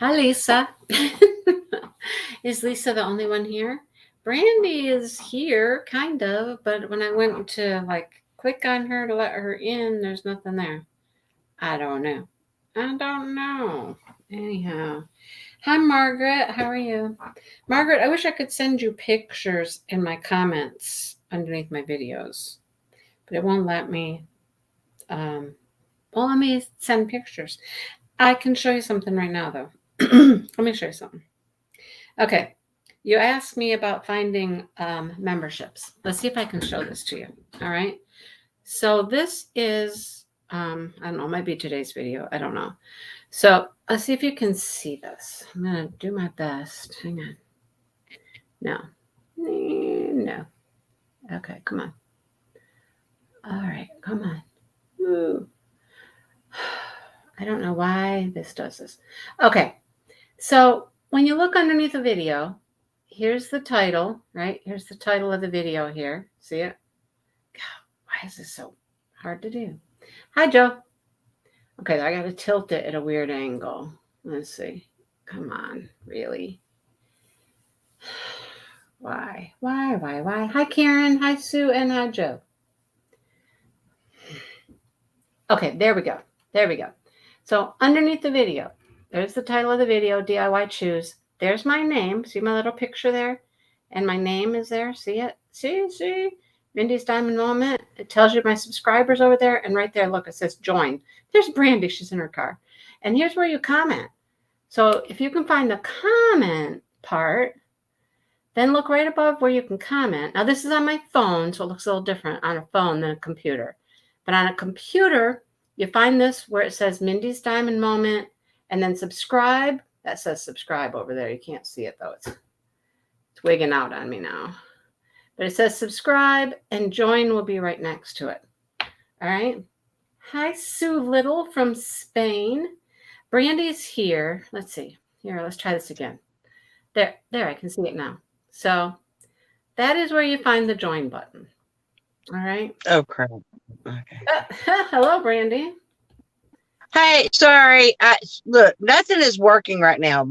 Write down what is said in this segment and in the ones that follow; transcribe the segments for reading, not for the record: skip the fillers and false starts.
Hi, Lisa. Is Lisa the only one here? Brandy is here, kind of, but when I went to click on her to let her in, there's nothing there. I don't know. I don't know. Anyhow, hi, Margaret. How are you? Margaret, I wish I could send you pictures in my comments underneath my videos, but it won't let me. Um, well, let me send pictures. I can show you something right now, though. Let me show you something. Okay. You asked me about finding memberships. Let's see if I can show this to you. All right. So this is, I don't know, it might be today's video. I don't know. So let's see if you can see this. I'm going to do my best. Hang on. No. No. Okay. Come on. All right. Come on. Ooh. I don't know why this does this. Okay. So when you look underneath the video, here's the title, right? Here's the title of the video here. See it? God, why is this so hard to do? Hi, Joe. Okay, I got to tilt it at a weird angle. Let's see. Come on, really? Why? Why? Hi, Karen. Hi, Sue. And hi, Joe. Okay, there we go. There we go. So underneath the video, there's the title of the video, DIY Choose. There's my name. See my little picture there? And my name is there. See it? See? Mindy's Diamond Moment. It tells you my subscribers over there. And right there, look, it says join. There's Brandy. She's in her car. And here's where you comment. So if you can find the comment part, then look right above where you can comment. Now, this is on my phone, so it looks a little different on a phone than a computer. But on a computer, you find this where it says Mindy's Diamond Moment, and then subscribe. That says subscribe over there. You can't see it, though. It's wigging out on me now. But it says subscribe, and join will be right next to it. All right. Hi, Sue Little from Spain. Brandy's here. Let's see. Here, let's try this again. There, I can see it now. So that is where you find the join button. All right. Oh, crap. Okay. Hello, Brandy. Hey, sorry. Look, nothing is working right now.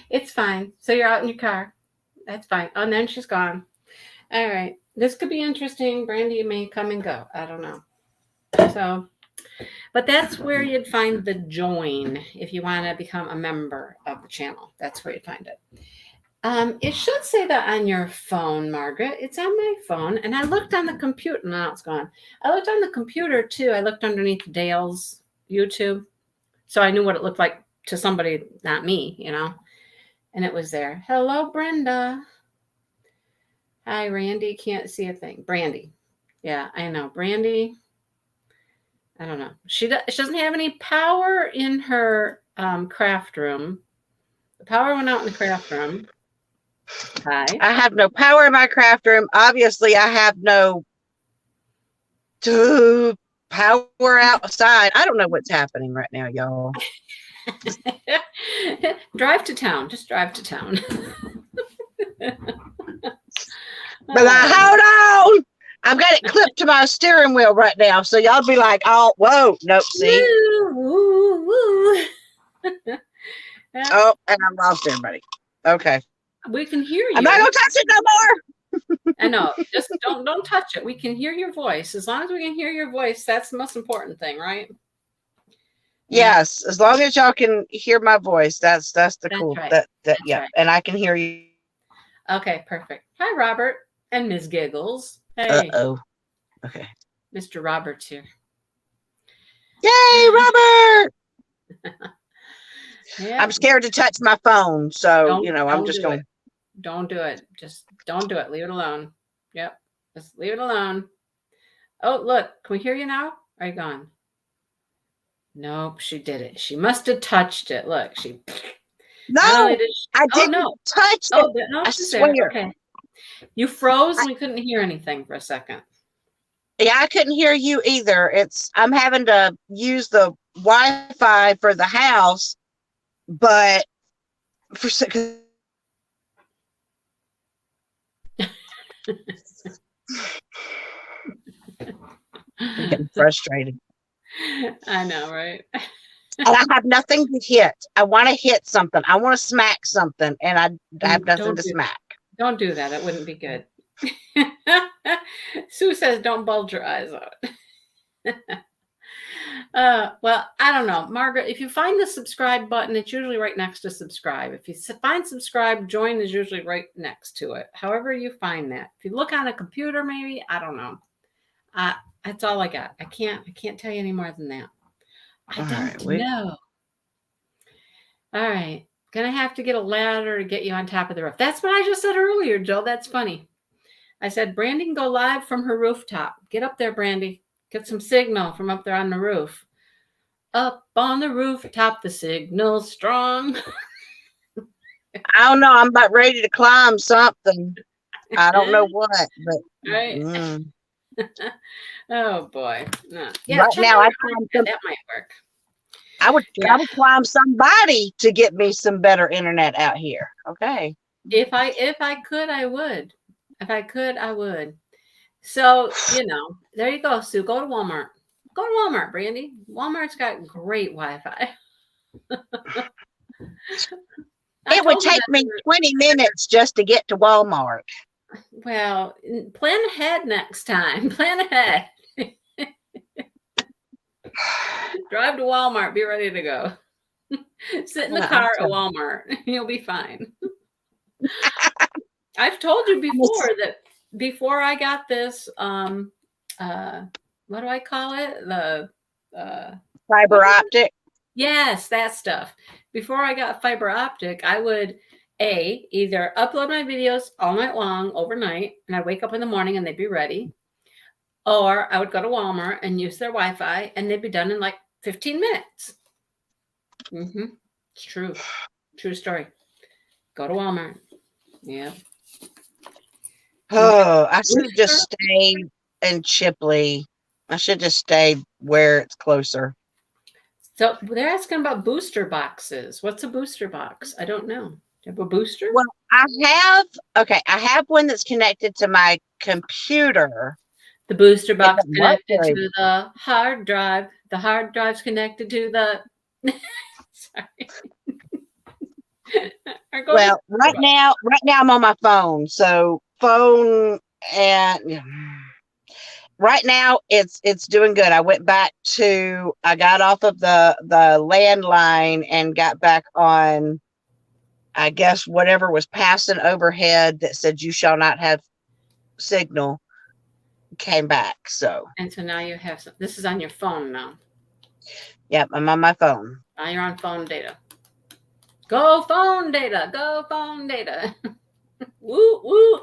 It's fine. So you're out in your car. That's fine. Oh, and then she's gone. All right. This could be interesting. Brandy may come and go. I don't know. So, but that's where you'd find the join if you want to become a member of the channel. That's where you'd find it. It should say that on your phone, Margaret. It's on my phone. And I looked on the computer. Now it's gone. I looked on the computer, too. I looked underneath Dale's YouTube. So I knew what it looked like to somebody, not me, And it was there. Hello, Brenda. Hi, Randy. Can't see a thing. Brandy. Yeah, I know. Brandy. I don't know. She doesn't have any power in her craft room. The power went out in the craft room. Hi. I have no power in my craft room. Obviously, I have no power outside. I don't know what's happening right now, y'all. Drive to town. Just drive to town. But hold on. I've got it clipped to my steering wheel right now. So y'all be like, oh, whoa. Nope, see? Woo, woo. Oh, and I lost everybody. Okay. We can hear you. I'm not going to touch it no more. I know. Just don't touch it. We can hear your voice. As long as we can hear your voice, that's the most important thing, right? Yes, as long as y'all can hear my voice, that's the cool. Right. Yeah, right. And I can hear you. Okay, perfect. Hi, Robert and Ms. Giggles. Hey. Uh-oh. Okay. Mr. Robert's here. Yay, Robert! Yeah. I'm scared to touch my phone, so I'm just going. Don't do it. Just don't do it. Leave it alone. Yep. Just leave it alone. Oh, look. Can we hear you now? Are you gone? Nope, she did it. She must have touched it. Look, she. No, I didn't touch it. Oh, no, I swear. There. Okay. You froze and we couldn't hear anything for a second. Yeah, I couldn't hear you either. I'm having to use the Wi-Fi for the house, but for I'm getting frustrated. I know, right? And I have nothing to hit. I want to hit something. I want to smack something, and I have nothing Don't to do smack. don't do that. It wouldn't be good. Sue says don't bulge your eyes out. Well, I don't know, Margaret. If you find the subscribe button, it's usually right next to subscribe. If you find subscribe, join is usually right next to it. However you find that. If you look on a computer, maybe I don't know. That's all I got. I can't tell you any more than that. I All don't right, know. All right. Gonna have to get a ladder to get you on top of the roof. That's what I just said earlier, Joe. That's funny. I said, Brandy can go live from her rooftop. Get up there, Brandy. Get some signal from up there on the roof. Up on the rooftop, the signal's strong. I don't know. I'm about ready to climb something. I don't know what, but Right? Oh boy. No. Yeah, right check now out I your climb iPad. some. That might work. I Yeah. would climb somebody to get me some better internet out here. Okay. If I could, I would. If I could, I would. So, there you go, Sue. Go to Walmart. Go to Walmart, Brandy. Walmart's got great Wi-Fi. I It would told you take that. me 20 minutes just to get to Walmart. Well, plan ahead next time. Plan ahead. Drive to Walmart. Be ready to go. Sit in the I'm car at telling Walmart. You'll be fine. I've told you you. before that before I got this, what do I call it? The what Fiber is it? optic. Yes, that stuff. Before I got fiber optic, I would either upload my videos all night long overnight, and I'd wake up in the morning and they'd be ready, or I would go to Walmart and use their Wi-Fi, and they'd be done in like 15 minutes. It's true. True story. Go to Walmart. Yeah. Oh, I should have just Booster? stayed in Chipley. I should just stay where it's closer. So they're asking about booster boxes. What's a booster box? I don't know. Do you have a booster? Well, I have one that's connected to my computer. The booster It box doesn't work connected very to the hard drive. The hard drive's connected to the. Sorry. Or go to well. Right now I'm on my phone. So phone and right now it's doing good. I got off of the landline and got back on, I guess, whatever was passing overhead that said you shall not have signal came back. So And so now you have some. This is on your phone now. yep, I'm on my phone. Now you're on phone data. Go phone data. Go phone data. Woo woo.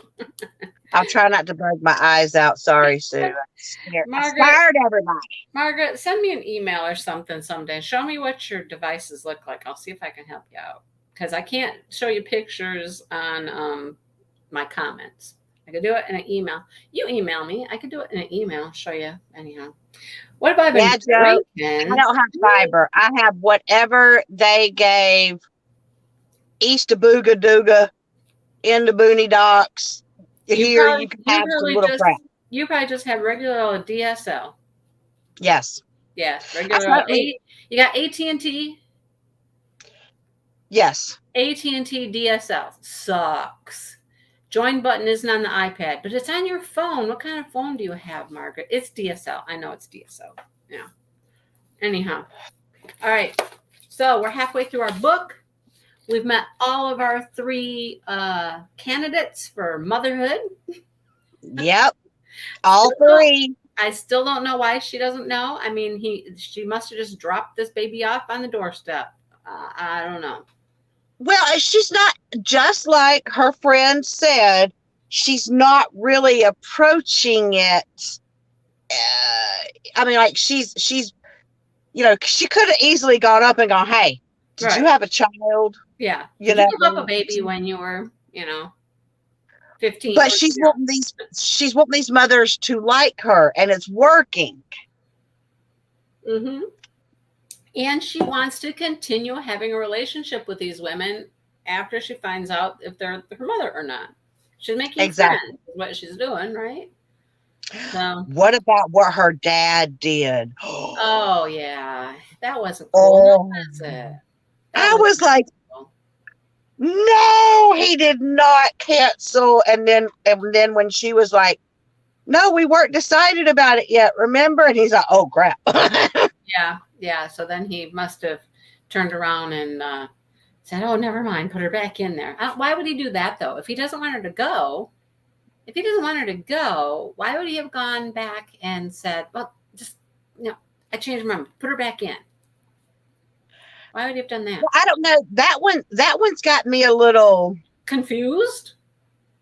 I'll try not to bug my eyes out. Sorry, Sue. I scared everybody. Margaret, send me an email or something someday. Show me what your devices look like. I'll see if I can help you out. Because I can't show you pictures on my comments. I could do it in an email. You email me. I could do it in an email. Show you anyhow. What have I been Joe, drinking? I don't have fiber. I have whatever they gave East of Booga Dooga in the Booney Docks. Here you can have some little crap. You probably just have regular DSL. Yes. Yeah, regular. You got AT&T? Yes. AT&T DSL sucks. Join button isn't on the iPad, but it's on your phone. What kind of phone do you have, Margaret? It's DSL. I know it's DSL. Yeah. Anyhow. All right. So we're halfway through our book. We've met all of our 3 candidates for motherhood. Yep. All 3. I still don't know why she doesn't know. I mean, she must have just dropped this baby off on the doorstep. I don't know. Well, she's not, just like her friend said, she's not really approaching it. I mean, like she's, she could have easily gone up and gone, "Hey, did you have a child?" Yeah. Did you give up a baby when you were, 15? But she's wanting these mothers to like her, and it's working. Mm-hmm. And she wants to continue having a relationship with these women after she finds out if they're her mother or not. She's making friends, is what she's doing, right? So, What about what her dad did? oh yeah, that wasn't cool. No, Oh, was it? That I was was not like, cool. no, he did not cancel. And then when she was like, no, we weren't decided about it yet, remember? And he's like, oh crap. Yeah, yeah. So then he must have turned around and said, "Oh, never mind. Put her back in there." Why would he do that though? If he doesn't want her to go, if he doesn't want her to go, why would he have gone back and said, "Well, just no, I changed my mind. Put her back in." Why would he have done that? Well, I don't know. That one's got me a little. Confused?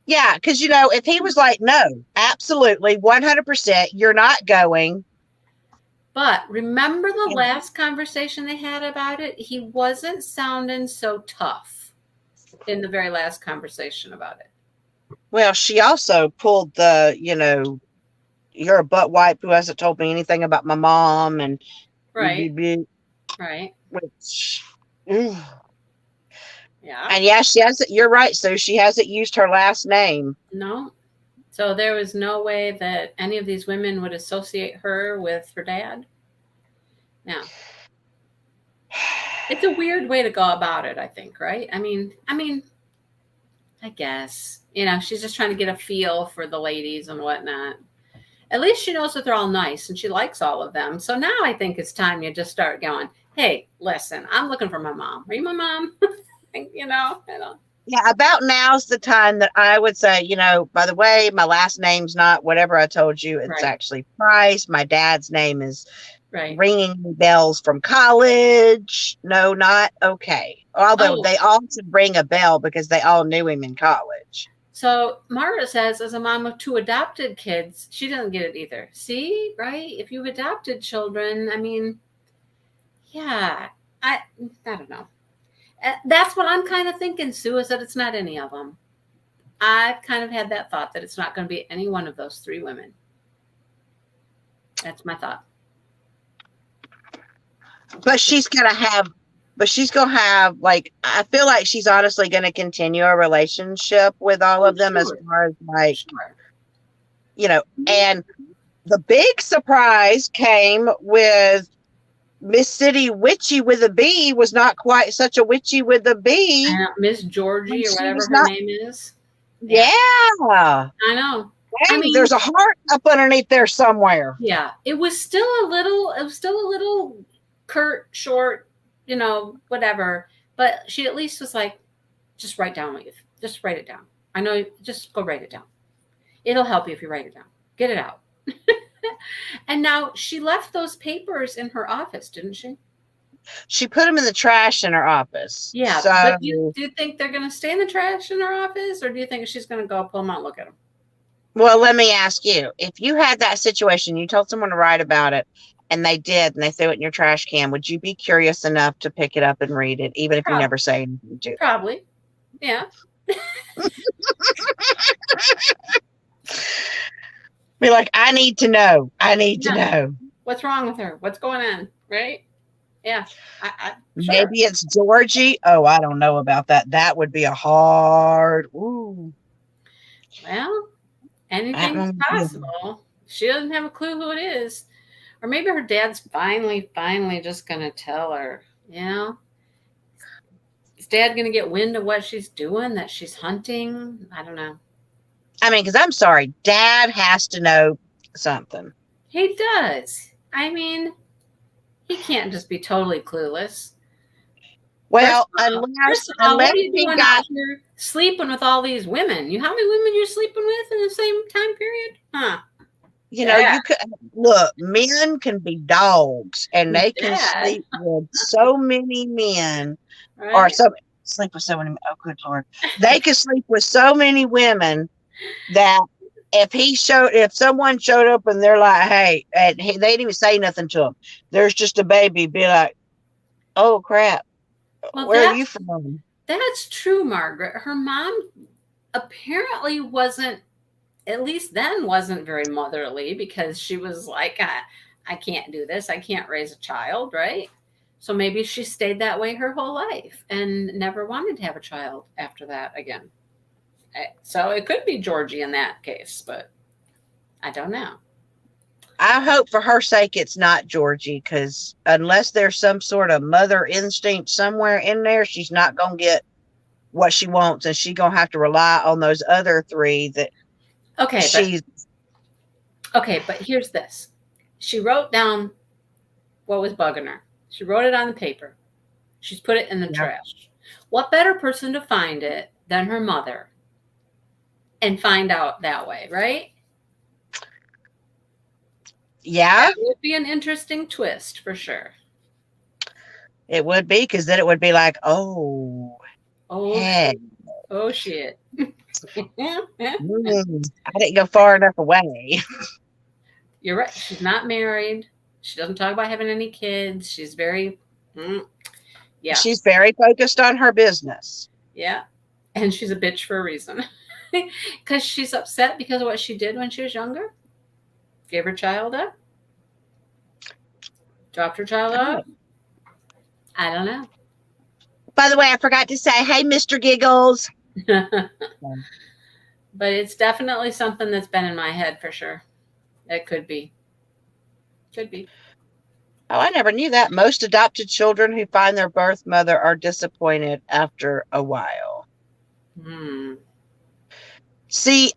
Yeah, because if he was like, no, absolutely, 100%, you're not going. But remember the And, last conversation they had about it? He wasn't sounding so tough in the very last conversation about it. well, she also pulled the, you're a butt wipe who hasn't told me anything about my mom, and Right, right. which, and Yeah. yeah, she hasn't. You're right. So she hasn't used her last name. No. So there was no way that any of these women would associate her with her dad. Now, it's a weird way to go about it, I think, right? I guess. She's just trying to get a feel for the ladies and whatnot. At least she knows that they're all nice and she likes all of them. So now I think it's time you just start going, hey, listen, I'm looking for my mom. Are you my mom? I don't. Yeah, about now's the time that I would say, by the way, my last name's not whatever I told you. It's Right, actually Price. My dad's name is right. ringing bells from college. No, not okay. Although Oh, they all should ring a bell because they all knew him in college. so Margaret says, as a mom of two adopted kids, she doesn't get it either. See, right? If you've adopted children, yeah, I don't know. That's what I'm kind of thinking, Sue, is that it's not any of them. I've kind of had that thought that it's not going to be any one of those three women. That's my thought. But she's gonna have like I feel like she's honestly gonna continue a relationship with all Oh, of them as sure, far as like, sure. and the big surprise came with Miss City Witchy with a B was not quite such a witchy with a B Miss when Georgie or she whatever was her not. name is. Yeah, Yeah. I know. I Hey, mean, there's a heart up underneath there somewhere. yeah, it was still a little curt, short, whatever. But she at least was like, just write down what you, just write it down. I know, just go write it down. It'll help you if you write it down. Get it out. And now she left those papers in her office, didn't she? She put them in the trash in her office. Yeah, but So, do you think they're going to stay in the trash in her office, or do you think she's going to go pull them out and look at them? well, let me ask you, if you had that situation, you told someone to write about it, and they did, and they threw it in your trash can, would you be curious enough to pick it up and read it, even if you Probably, never say anything to them? probably. Yeah, Be like, I need to know. I need to yeah. know. What's wrong with her? What's going on? Right? Yeah. Sure. Maybe it's Georgie. Oh, I don't know about that. That would be a hard. Ooh, Well, that anything's one. possible. She doesn't have a clue who it is. Or maybe her dad's finally just going to tell her, you know? Is dad going to get wind of what she's doing, that she's hunting? I don't know. I mean, because I'm sorry, Dad has to know something. He does. He can't just be totally clueless. Well, First unless of all, what unless are you he doing got, out here sleeping with all these women? How many women you're sleeping with in the same time period? Huh? Dad, you could look. Men can be dogs, and they can dad, sleep with so many men, or right? sleep with so many. Oh, good lord, they could sleep with so many women that if someone showed up and they're like, hey, they didn't even say nothing to him. There's just a baby. Be like, oh crap, Well, where are you from? that's true, Margaret. Her mom apparently wasn't, at least then, wasn't very motherly because she was like, I can't do this. I can't raise a child, right? So maybe she stayed that way her whole life and never wanted to have a child after that again. So it could be Georgie in that case, but I don't know. I hope for her sake it's not Georgie, because unless there's some sort of mother instinct somewhere in there, she's not gonna get what she wants, and she's gonna have to rely on those other three that Okay, but she's. okay, but here's this. She wrote down what was bugging her. She wrote it on the paper. She's put it in the Yeah. trash. What better person to find it than her mother and find out that way, right? Yeah, That would be an interesting twist for sure. it would be, because then it would be like, oh, Oh heck, shit. Oh shit. I didn't go far enough away. You're right. She's not married. She doesn't talk about having any kids. She's very, mm, yeah, She's very focused on her business. yeah. And she's a bitch for a reason. Because she's upset because of what she did when she was younger. Gave her child up, dropped her child off. I don't know. By the way, I forgot to say, hey, Mr. Giggles. But it's definitely something that's been in my head for sure. It could be. Could be. Oh, I never knew that. Most adopted children who find their birth mother are disappointed after a while. Hmm. See,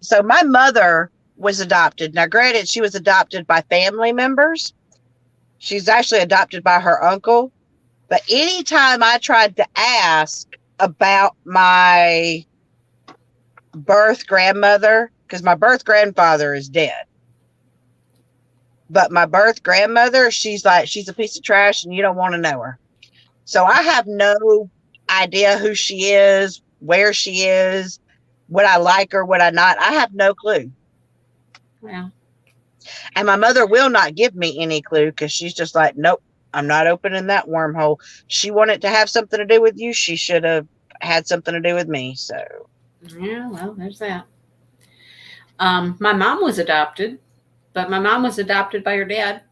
so my mother was adopted. Now, granted, she was adopted by family members. She's actually adopted by her uncle. But anytime I tried to ask about my birth grandmother, because my birth grandfather is dead, but my birth grandmother, she's like, she's a piece of trash and you don't want to know her. So I have no idea who she is, where she is, would I like her, would I not? I have no clue. Well, And my mother will not give me any clue, because she's just like, nope, I'm not opening that wormhole. She wanted to have something to do with you. She should have had something to do with me. So, yeah, well, there's that. My mom was adopted, but my mom was adopted by her dad.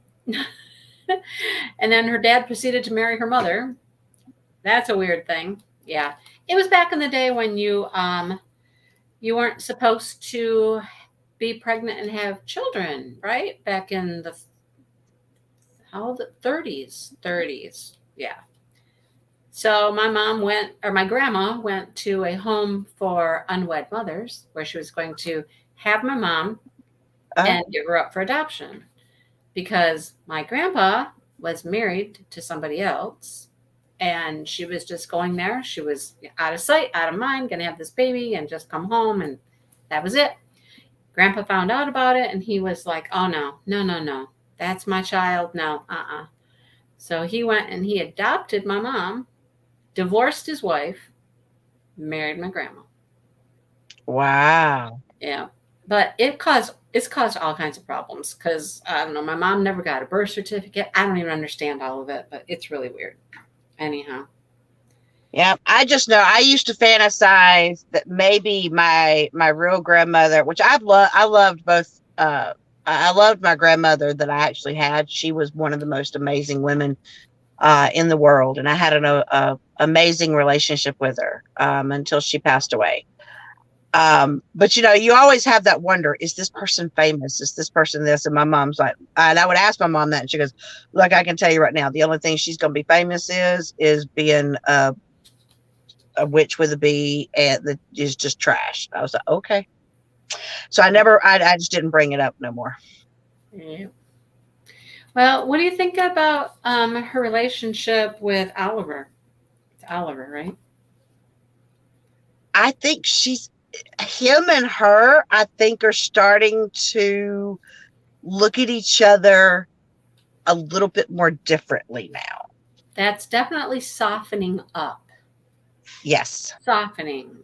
And then her dad proceeded to marry her mother. That's a weird thing. Yeah. It was back in the day when you weren't supposed to be pregnant and have children, right? Back in the how old? 30s. 30s. Yeah. So my mom went, or my grandma went to a home for unwed mothers where she was going to have my mom and give her up for adoption because my grandpa was married to somebody else and she was just going there. She was out of sight, out of mind, going to have this baby and just come home. And that was it. Grandpa found out about it and he was like, oh, no, no, no, no. That's my child. No, So he went and he adopted my mom, divorced his wife, married my grandma. wow. Yeah. But it's caused all kinds of problems because I don't know, my mom never got a birth certificate. I don't even understand all of it, but it's really weird. Anyhow. Yeah, I just know I used to fantasize that maybe my real grandmother, which I loved both. I loved my grandmother that I actually had. She was one of the most amazing women in the world, and I had an amazing relationship with her until she passed away. But you always have that wonder: is this person famous? Is this person this? And my mom's like, and I would ask my mom that, and she goes, "Look, I can tell you right now, the only thing she's going to be famous is being a witch with a bee, and that is just trash." I was like, okay. So I just didn't bring it up no more. Yeah. Well, what do you think about her relationship with Oliver? It's Oliver, right? I think him and her, I think, are starting to look at each other a little bit more differently now. That's definitely softening up. Yes. Softening.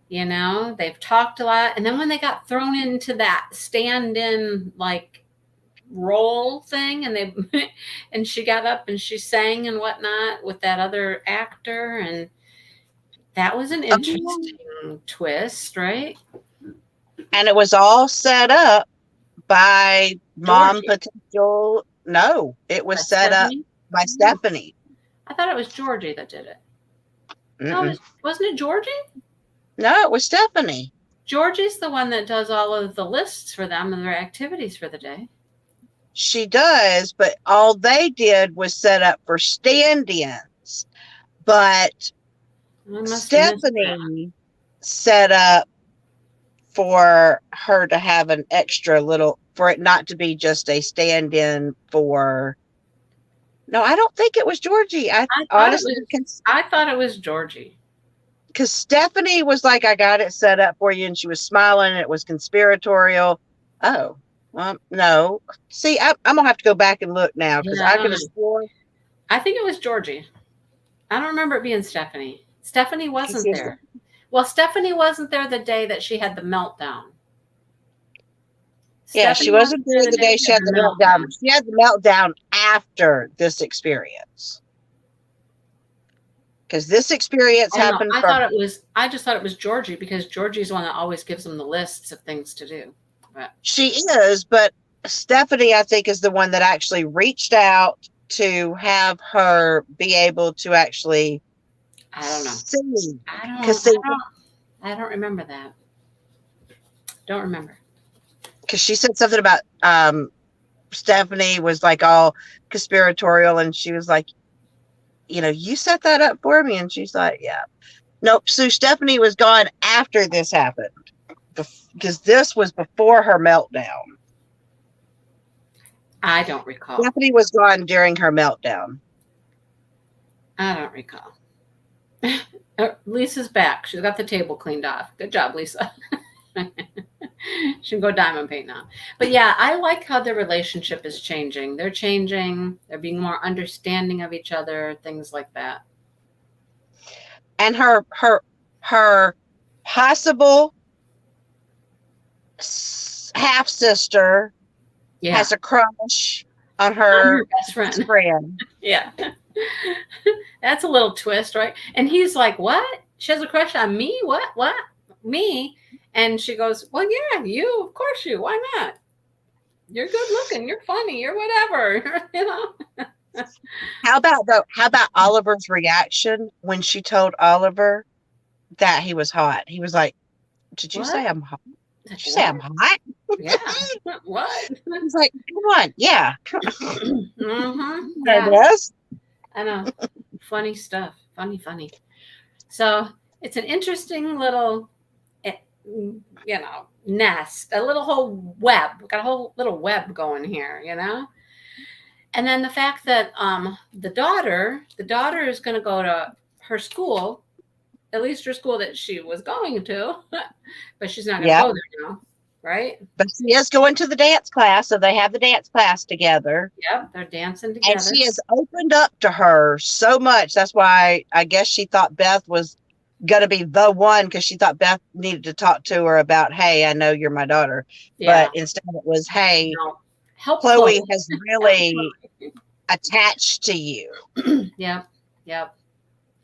They've talked a lot. And then when they got thrown into that stand in like role thing and she got up and she sang and whatnot with that other actor. And that was an interesting twist, right? And it was all set up by mom Georgie. potential. No, it was set up Stephanie? by Stephanie. I thought it was Georgie that did it. Mm-mm. No, wasn't it Georgie? No, it was Stephanie. Georgie's the one that does all of the lists for them and their activities for the day. She does, but all they did was set up for stand-ins. But I must have missed that. Stephanie set up for her to have an extra little, for it not to be just a stand-in for. No, I don't think it was Georgie. I I thought it honestly, was. I thought it was Georgie. because Stephanie was like, I got it set up for you, and she was smiling, and it was conspiratorial. Oh, well, no. See, I'm gonna have to go back and look now because Yeah, I I don't could have know. sworn I think it was Georgie. I don't remember it being Stephanie. Stephanie because wasn't there. Well, Stephanie wasn't there the day that she had the meltdown. yeah, she Stephanie wasn't wasn't there there the the day day she she had had the the meltdown. meltdown. She had the meltdown after this experience because this experience Oh no, happened first. I just thought it was Georgie because Georgie's the one that always gives them the lists of things to do. But She is, but Stephanie, I think, is the one that actually reached out to have her be able to actually I don't know. see. I Because don't I see, don't I don't remember that. Don't remember. because she said something about Stephanie was like all conspiratorial, and she was like, you set that up for me, and she's like, yeah. Nope. So Stephanie was gone after this happened because this was before her meltdown. I don't recall. Stephanie was gone during her meltdown. I don't recall. Lisa's back. She's got the table cleaned off. Good job, Lisa. She can go diamond paint now. But yeah, I like how their relationship is changing. They're changing. They're being more understanding of each other, things like that. And her possible half sister Yeah. has a crush on I'm her her best friend. friend. Yeah. That's a little twist, right? And he's like, "What? She has a crush on me? What? What? Me?" And she goes, "Well, yeah, you. Of course you. Why not? You're good looking. You're funny. You're whatever." You know. How about Oliver's reaction when she told Oliver that he was hot? He was like, "Did you say What? I'm hot? Did you say What? I'm hot?" Yeah. What? He's like, "Come on, yeah, Mm-hmm. there Yeah. it is." I know. Funny stuff. Funny, funny. So it's an interesting little, eh, nest, a little whole web. We've got a whole little web going here, And then the fact that the daughter is going to go to her school, at least her school that she was going to, but she's not going to Yeah, go there now, right? but she is going to the dance class, so they have the dance class together. Yep, they're dancing And together. she has opened up to her so much. That's why I guess she thought Beth was going to be the one because she thought Beth needed to talk to her about, hey, I know you're my daughter. Yeah, But instead it was, hey, no, help Chloe Chloe. has Help really attached to you. Chloe. Yep, yep.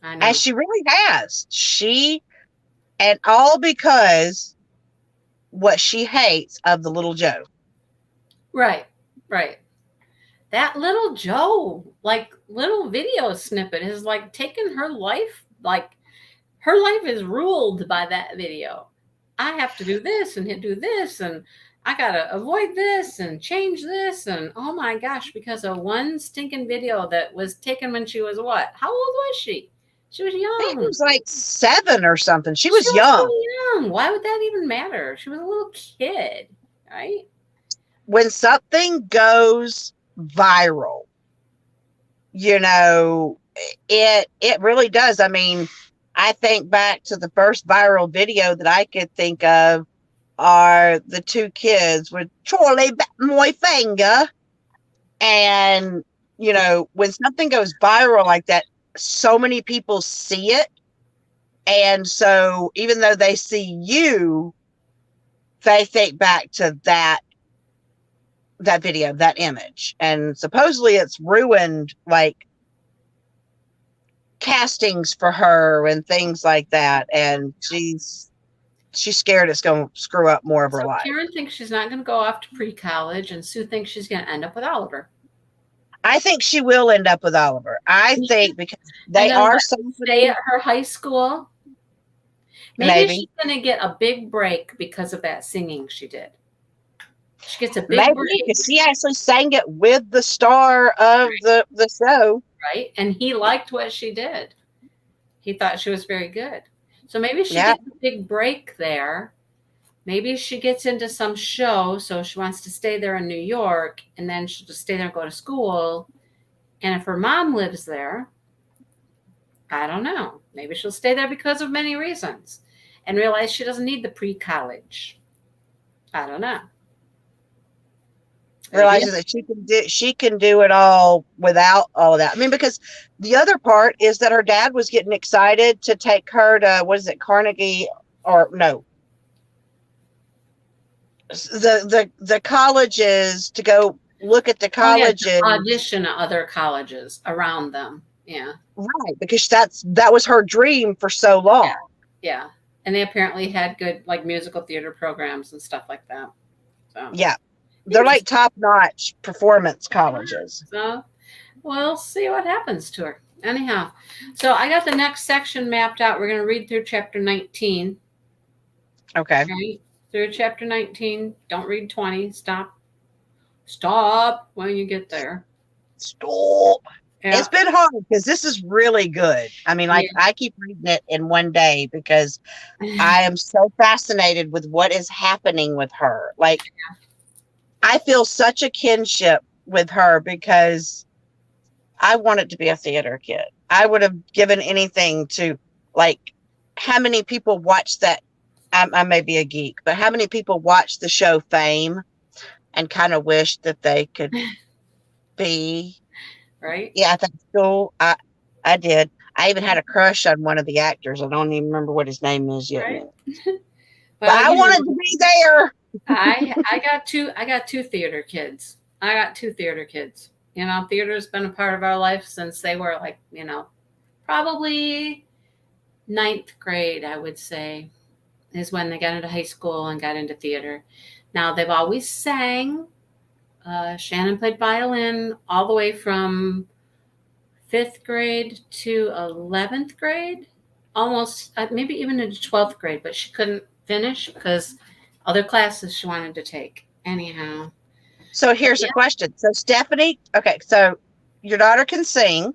I And know. she really has. And all because what she hates of the little Joe. Right, right. That little Joe, like little video snippet, has like taken her life. Like her life is ruled by that video. I have to do this and do this, and I gotta avoid this and change this, and oh my gosh, because of one stinking video that was taken when she was what? How old was she? She was I think it young. was like 7 or something. She She was was young. so young. Why would that even matter? She was a little kid, right? When something goes viral, you know, it really does. I mean, I think back to the first viral video that I could think of are the 2 kids with Charlie bit my finger. And, when something goes viral like that, so many people see it. And so even though they see you, they think back to that video, that image. And supposedly it's ruined like castings for her and things like that. And she's scared it's going to screw up more of her So life. Karen thinks she's not going to go off to pre-college, and Sue thinks she's going to end up with Oliver. I think she will end up with Oliver. I think because And they then are what, so stay at her high school. Maybe Maybe. she's going to get a big break because of that singing she did. She gets a big Maybe break, because she actually sang it with the star of the show. right? And he liked what she did. He thought she was very good. So maybe she Yeah. gets a big break there. Maybe she gets into some show, so she wants to stay there in New York, and then she'll just stay there and go to school. And if her mom lives there, I don't know. Maybe she'll stay there because of many reasons and realize she doesn't need the pre college. I don't know. Maybe. Realizing that she can do it all without all of that. I mean, because the other part is that her dad was getting excited to take her to, what is it, Carnegie, or no, the colleges, to go look at the Oh, yeah, to colleges. audition at other colleges around them. Yeah. Right, because that was her dream for so Yeah. long. Yeah. And they apparently had good, like, musical theater programs and stuff like that. So, Yeah, they're like interesting. top-notch performance colleges. So, we'll see what happens to her. Anyhow, so I got the next section mapped out. We're going to read through chapter 19. Okay. Right? Through chapter 19. Don't read 20. Stop. Stop when you get there. Stop. Yeah. It's been hard because this is really good. I mean, like, Yeah. I keep reading it in one day because I am so fascinated with what is happening with her. Like, I feel such a kinship with her because I wanted to be a theater kid. I would have given anything to, like, how many people watch that? I may be a geek, but how many people watch the show Fame and kind of wish that they could be? Right? Yeah, I think so. I did. I even had a crush on one of the actors. I don't even remember what his name is yet. Right? But Well, I wanted to be there. I got two theater kids. I got two theater kids. You know, theater's been a part of our life since they were, like, probably ninth grade, I would say, is when they got into high school and got into theater. Now, they've always sang. Shannon played violin all the way from fifth grade to 11th grade, almost maybe even into 12th grade, but she couldn't finish because other classes she wanted to take. Anyhow, So but here's a yeah, question. So Stephanie, okay, so your daughter can sing.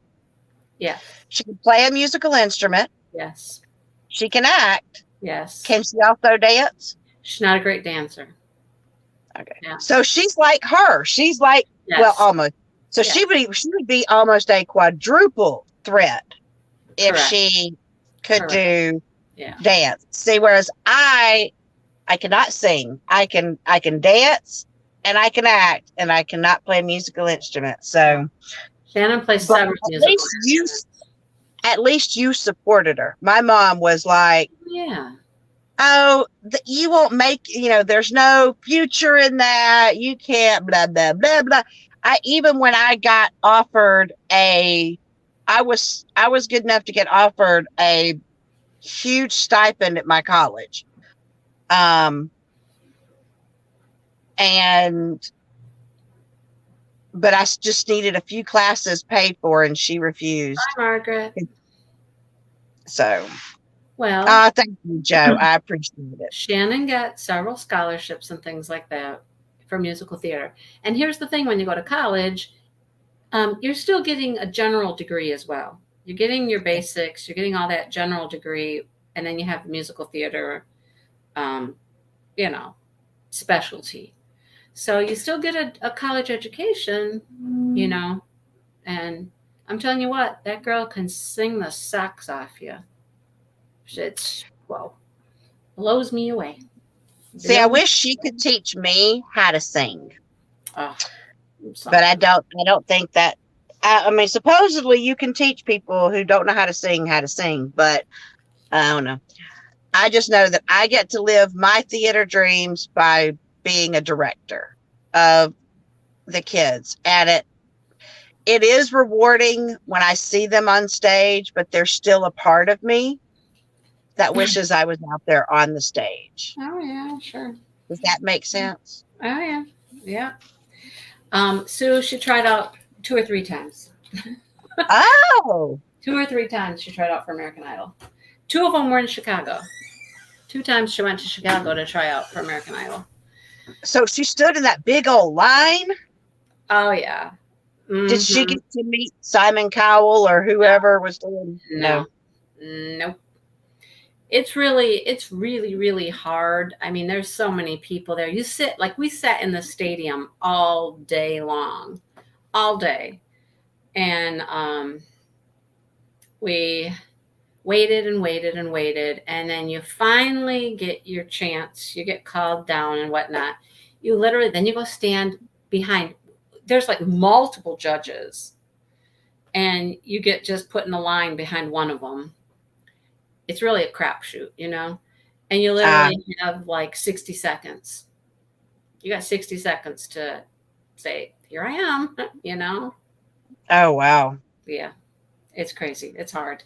yeah, She can play a musical instrument. yes, She can act. yes. Can she also dance? She's not a great dancer. Okay. Yeah, So she's like her. She's like, well, yes, almost. So yes, she would be almost a quadruple threat if correct, she could correct. do Yeah, dance. See, whereas I cannot sing. I can dance and I can act and I cannot play a musical instrument. yeah. So, Shannon plays but several musical instruments. at least you supported her. My mom was like, Yeah, "Oh, you won't make, there's no future in that. You can't blah blah blah blah." I even when I got offered I was good enough to get offered a huge stipend at my college. Um and but I just needed a few classes paid for and she hi, refused. Margaret. So, Well, thank you, Joe. I appreciate it. Shannon got several scholarships and things like that for musical theater. And here's the thing: when you go to college, you're still getting a general degree as well. You're getting your basics, you're getting all that general degree, and then you have the musical theater, um, you know, specialty. So you still get a college education, you know, and I'm telling you what, that girl can sing the socks off you. It's, well, blows me away. See, I Blows, wish she could teach me how to sing, oh, but I something. don't. I don't think that. I mean, supposedly you can teach people who don't know how to sing, but I don't know. I just know that I get to live my theater dreams by being a director of the kids, and it is rewarding when I see them on stage, but there's still a part of me that wishes I was out there on the stage. Oh yeah, sure. Does that make sense? Oh yeah, yeah. Sue, she tried out two or three times. Oh, Two or three times she tried out for American Idol. Two of them were in Chicago. 2 times she went to Chicago to try out for American Idol. So she stood in that big old line. Oh yeah. Did she Mm-hmm. get to meet Simon Cowell or whoever was doing? No. No. Nope. It's really hard. I mean, there's so many people there. You sit like we sat in the stadium all day long, all day, and we waited and waited and waited, and then you finally get your chance. You get called down and whatnot. You literally then you go stand behind. There's like multiple judges, and you get just put in a line behind one of them. It's really a crapshoot, you know. And you Ah, literally have like 60 seconds. You got 60 seconds to say, "Here I am," you know. oh wow. Yeah, it's crazy. It's hard.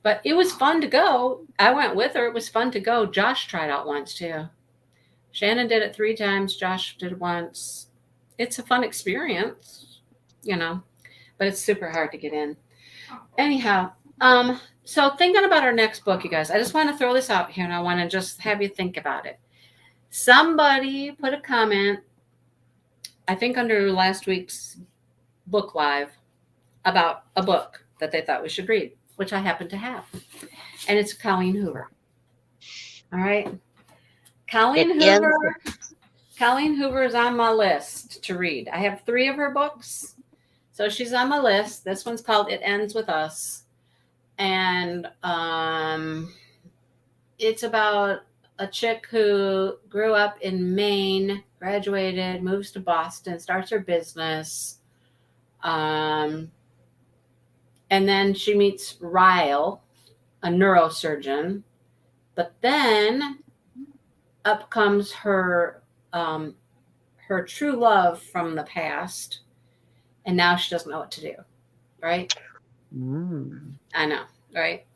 But it was fun to go. I went with her. It was fun to go. Josh tried out once too. Shannon did it 3 times. Josh did it once. It's a fun experience, you know, but it's super hard to get in. Anyhow, so thinking about our next book, you guys, I just want to throw this out here and I want to just have you think about it. Somebody put a comment, I think under last week's book live, about a book that they thought we should read, which I happen to have. And it's Colleen Hoover. All right. It Colleen ends. Hoover. Colleen Hoover is on my list to read. I have 3 of her books. So she's on my list. This one's called It Ends With Us. And it's about a chick who grew up in Maine, graduated, moves to Boston, starts her business. And then she meets Ryle, a neurosurgeon. But then up comes her true love from the past, and now she doesn't know what to do. Right? Mm. I know, right?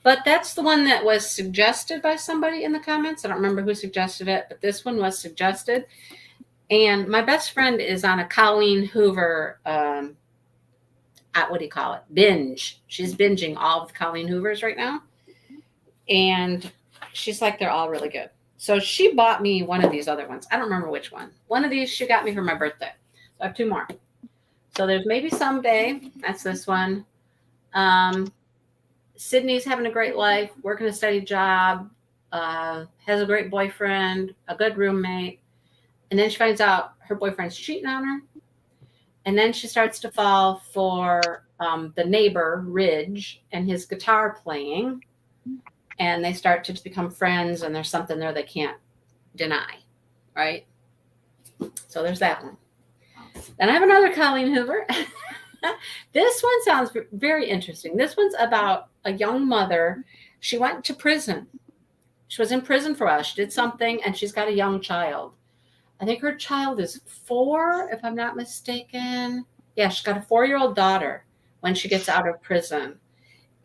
But that's the one that was suggested by somebody in the comments. I don't remember who suggested it, but this one was suggested. And my best friend is on a Colleen Hoover, what do you call it? Binge. She's binging all of the Colleen Hoovers right now. And she's like, they're all really good. So she bought me one of these other ones. I don't remember which one. One of these she got me for my birthday. So I have 2 more. So there's Maybe Someday. That's this one. Sydney's having a great life, working a steady job, has a great boyfriend, a good roommate. And then she finds out her boyfriend's cheating on her. And then she starts to fall for the neighbor, Ridge, and his guitar playing. And they start to become friends, and there's something there they can't deny, right? So there's that one. Then I have another Colleen Hoover. This one sounds very interesting. This one's about a young mother. She went to prison. She was in prison for a while. She did something, and she's got a young child. I think her child is 4, if I'm not mistaken. Yeah, she's got a 4-year-old daughter when she gets out of prison.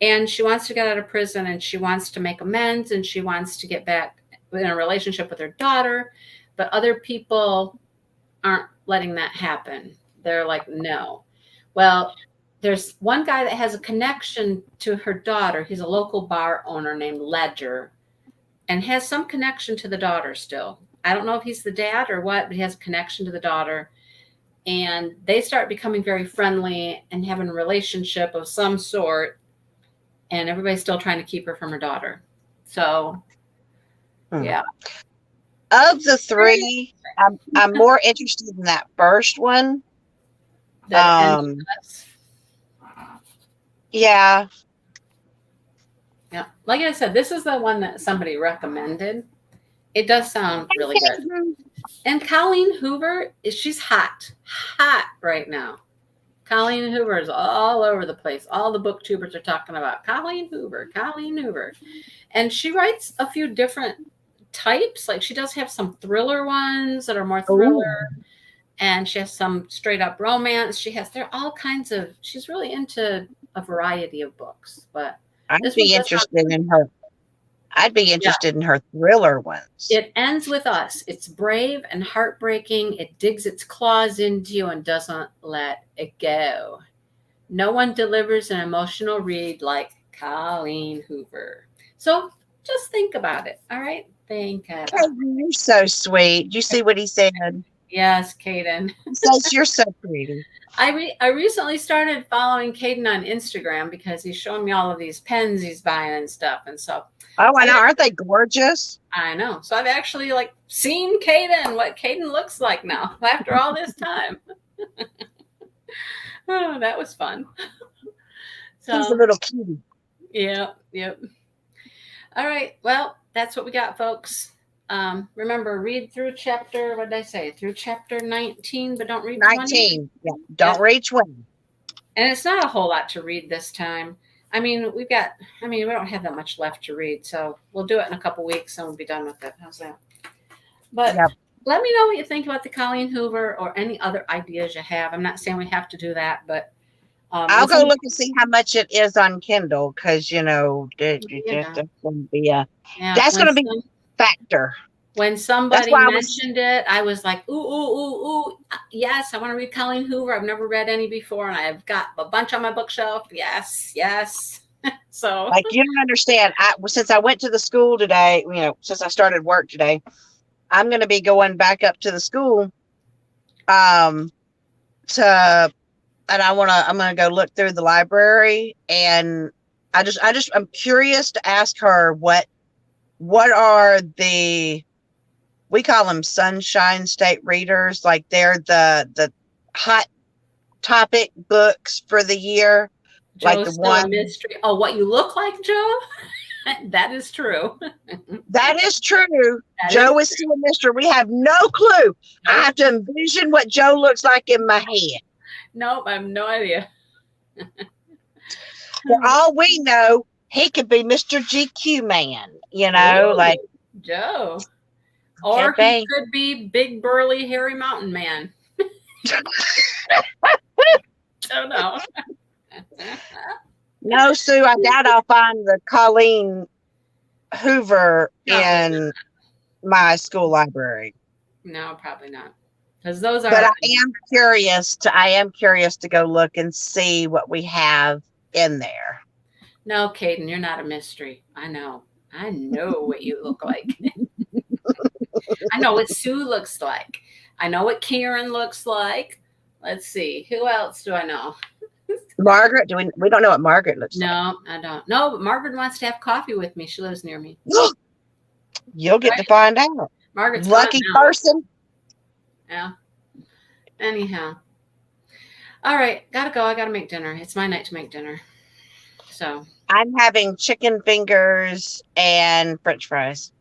And she wants to get out of prison, and she wants to make amends, and she wants to get back in a relationship with her daughter. But other people aren't letting that happen. They're like, no. Well, there's one guy that has a connection to her daughter. He's a local bar owner named Ledger and has some connection to the daughter still. I don't know if he's the dad or what, but he has a connection to the daughter. And they start becoming very friendly and having a relationship of some sort. And everybody's still trying to keep her from her daughter. So, yeah. Of the 3, I'm more interested in that first one. That ends with us. Yeah. Yeah. Like I said, this is the one that somebody recommended. It does sound really good. And Colleen Hoover, she's hot right now. Colleen Hoover is all over the place. All the booktubers are talking about Colleen Hoover. And she writes a few different types. Like she does have some thriller ones that are more thriller. Ooh. And she has some straight up romance. They're all kinds of, she's really into a variety of books. But I'd this one be does sound interested in her. I'd be interested in her thriller ones. It Ends With Us. It's brave and heartbreaking. It digs its claws into you and doesn't let it go. No one delivers an emotional read like Colleen Hoover. So Just think about it. All right. Think about it. Kaden, you're so sweet. Did you see what he said? Yes, Kaden. He says you're so pretty. I recently started following Caden on Instagram because he's showing me all of these pens he's buying and stuff. And so Oh, I know. Aren't they gorgeous? I know. So I've actually like seen Caden, what Caden looks like now after all this time. Oh, that was fun. He's a So little cutie. yep. All right. Well, that's what we got, folks. Remember, read through chapter, what did I say? Through chapter 19, but don't read 20. 19. Yeah. Don't reach 20. And it's not a whole lot to read this time. I mean, we don't have that much left to read, so we'll do it in a couple weeks and we'll be done with it. How's that? But Yep. let me know what you think about the Colleen Hoover or any other ideas you have. I'm not saying we have to do that, but I'll go look and see how much it is on Kindle because yeah. that's going to be a When factor. When somebody mentioned it, I was like, ooh, yes, I want to read Colleen Hoover. I've never read any before, and I've got a bunch on my bookshelf. Yes. So, like, you don't understand. Since I went to the school today, since I started work today, I'm going to be going back up to the school, I'm going to go look through the library, and I'm curious to ask her what are we call them Sunshine State readers, like they're the hot topic books for the year. Joe's like the still one a mystery. Oh, what you look like, Joe? That is true. That is true. Joe is still a mystery. We have no clue. Nope. I have to envision what Joe looks like in my head. Nope, I have no idea. For all we know, he could be Mr. GQ man, Ooh, like Joe. Or he could be big, burly, hairy mountain man. Don't know. No, Sue, I doubt I'll find the Colleen Hoover in my school library. No, probably not. Because those are. But I am curious to go look and see what we have in there. No, Caden, you're not a mystery. I know what you look like. I know what Sue looks like. I know what Karen looks like. Let's see. Who else do I know? Margaret? We don't know what Margaret looks like. No, I don't. No, but Margaret wants to have coffee with me. She lives near me. You'll get to find out. Margaret's lucky person. Yeah. Anyhow. All right. Gotta go. I gotta make dinner. It's my night to make dinner. So I'm having chicken fingers and French fries.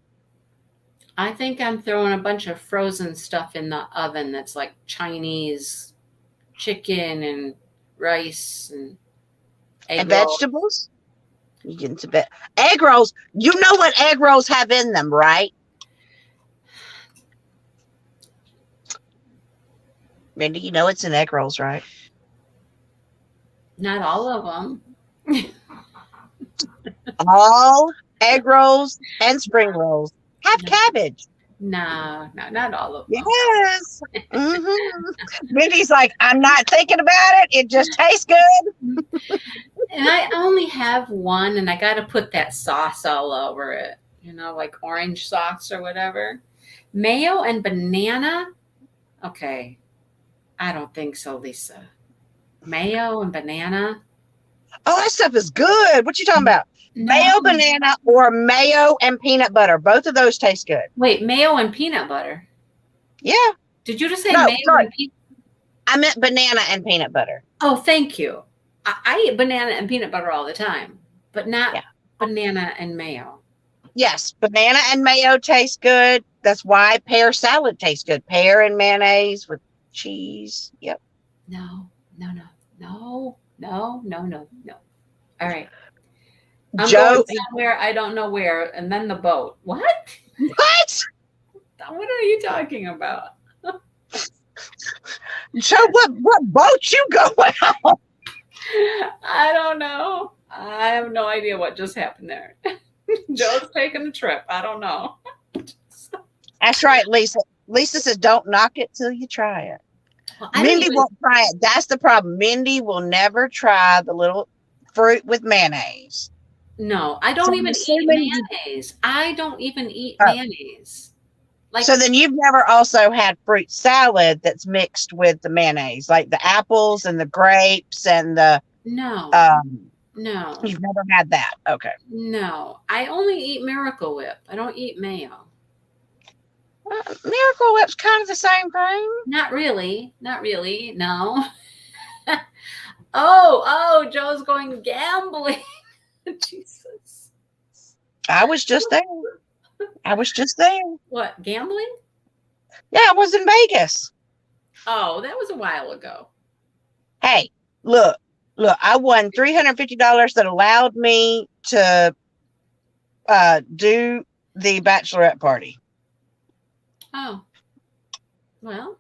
I think I'm throwing a bunch of frozen stuff in the oven that's like Chinese chicken and rice and egg rolls. Vegetables. You get into bed. Egg rolls. You know what egg rolls have in them, right? Mindy, you know it's in egg rolls, right? Not all of them. All egg rolls and spring rolls have cabbage. No, not all of them. Yes. Mm-hmm. Mindy's like, I'm not thinking about it. It just tastes good. And I only have one, and I got to put that sauce all over it, like orange sauce or whatever. Mayo and banana? Okay. I don't think so, Lisa. Mayo and banana? Oh, that stuff is good. What you talking about? No. Mayo, banana, or mayo and peanut butter. Both of those taste good. Wait, mayo and peanut butter? Yeah. Did you just say mayo and peanut? I meant banana and peanut butter. Oh, thank you. I eat banana and peanut butter all the time, but not banana and mayo. Yes, banana and mayo taste good. That's why pear salad tastes good. Pear and mayonnaise with cheese. Yep. No. All right. I'm Joe, going somewhere I don't know where, and then the boat. What? What? What are you talking about? So what boat you going on? I don't know. I have no idea what just happened there. Joe's taking a trip. I don't know. That's right, Lisa. Lisa says, don't knock it till you try it. Well, Mindy won't try it. That's the problem. Mindy will never try the little fruit with mayonnaise. No, I So don't I'm even eat assuming you, mayonnaise. I don't even eat oh, mayonnaise. so Like, then you've never also had fruit salad that's mixed with the mayonnaise, like the apples and the grapes and the no, um no, you've never had that. Okay. no. I only eat Miracle Whip. I don't eat mayo. Miracle Whip's kind of the same thing. Not really. Not really. No. Oh, Joe's going gambling. Jesus. I was just there. I was just there. What, gambling? Yeah, I was in Vegas. Oh, that was a while ago. Hey, look, look, I won $350 that allowed me to do the bachelorette party. Oh, well,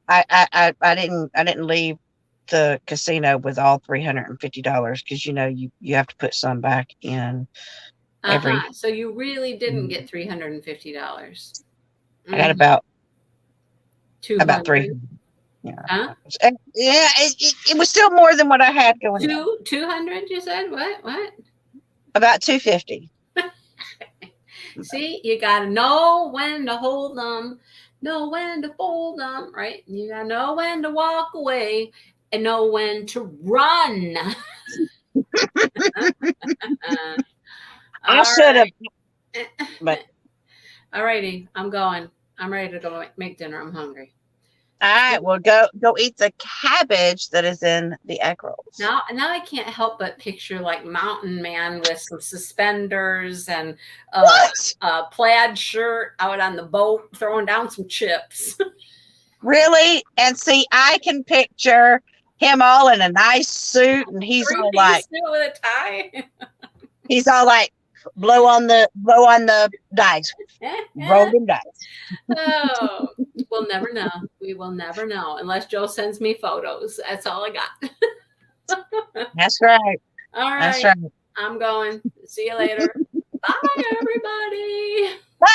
I didn't leave the casino with all $350 because you have to put some back in every. so you really didn't get $350. I got Mm-hmm. about 200. 300. Yeah, Huh? yeah, it was still more than what I had going in. 200, you said? What? About 250. See, you got to know when to hold them, know when to fold them, right? You got to know when to walk away and know when to run. I All should have, right. but All righty. I'm going. I'm ready to go make dinner. I'm hungry. all right, well, go eat the cabbage that is in the egg rolls. Now I can't help but picture like Mountain Man with some suspenders and What? a plaid shirt out on the boat throwing down some chips. Really? And see, I can picture him all in a nice suit, and Three-piece suit with a tie. he's all like, blow on the dice, roll them dice. Oh, we'll never know. We will never know unless Joe sends me photos. That's all I got. That's right. All That's right. right. I'm going. See you later. Bye, everybody. Bye.